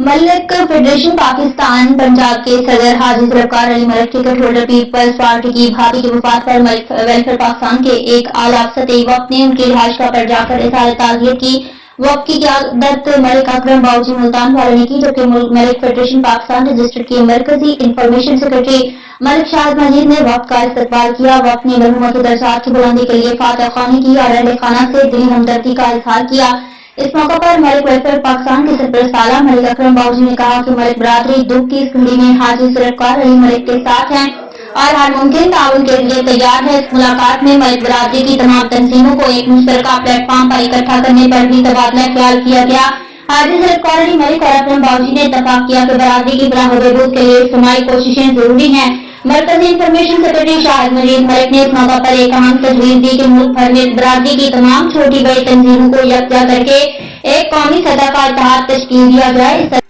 Malik federation Pakistan Punjab के सदर Haji Zulfiqar Ali Malik ticket holder Peoples Party की भाभी के वफात पर मलिक वेलफेयर पाकिस्तान के एक आला सतही वक्त ने उनकी रिहाइश पर जाकर इज़हार ताज़ियत की। वक्त की क़यादत मलिक अकरम बाऊजी मुल्तान वाले ने की, जबकि मलिक फेडरेशन पाकिस्तान रजिस्टर्ड के मरकजी इंफॉर्मेशन सेक्रेटरी मलिक शाहिद मजीद ने वक्त का इस्तकबाल किया। वक्त ने मरहूमा के दर्जात की बुलंदी के लिए फातह ख्वानी की और अहले खाना से दिली हमदर्दी का इजहार किया। इस मौके पर मलिक वेलफेयर पाकिस्तान के सरपरस्त आला मलिक अकरम बाऊजी ने कहा कि मलिक बरादरी दुख की इस घड़ी में हाजी ज़ुल्फ़िकार अली मलिक के साथ हैं और हर मुमकिन ताउन के लिए तैयार है। इस मुलाकात में मलिक बरादरी की तमाम तंजीमों को एक मुश्तरका प्लेटफॉर्म पर इकट्ठा करने पर भी तबादला ख्याल किया गया। हाजी ज़ुल्फ़िकार अली मलिक और अकरम बाऊजी ने इत्तफाक किया कि बरादरी की फलाह बहबूद के लिए इज्तिमाई कोशिशें जरूरी हैं। मरकजी इंफॉर्मेशन सेक्रेटरी शाहिद मजीद मलिक ने इस मौका पर एक अहम तजवीज़ दी कि मुल्क भर में बरादरी की तमाम छोटी बड़ी तंजीमों को यकजा करके एक कौमी सतह का इत्तेहाद तश्कील दिया जाए।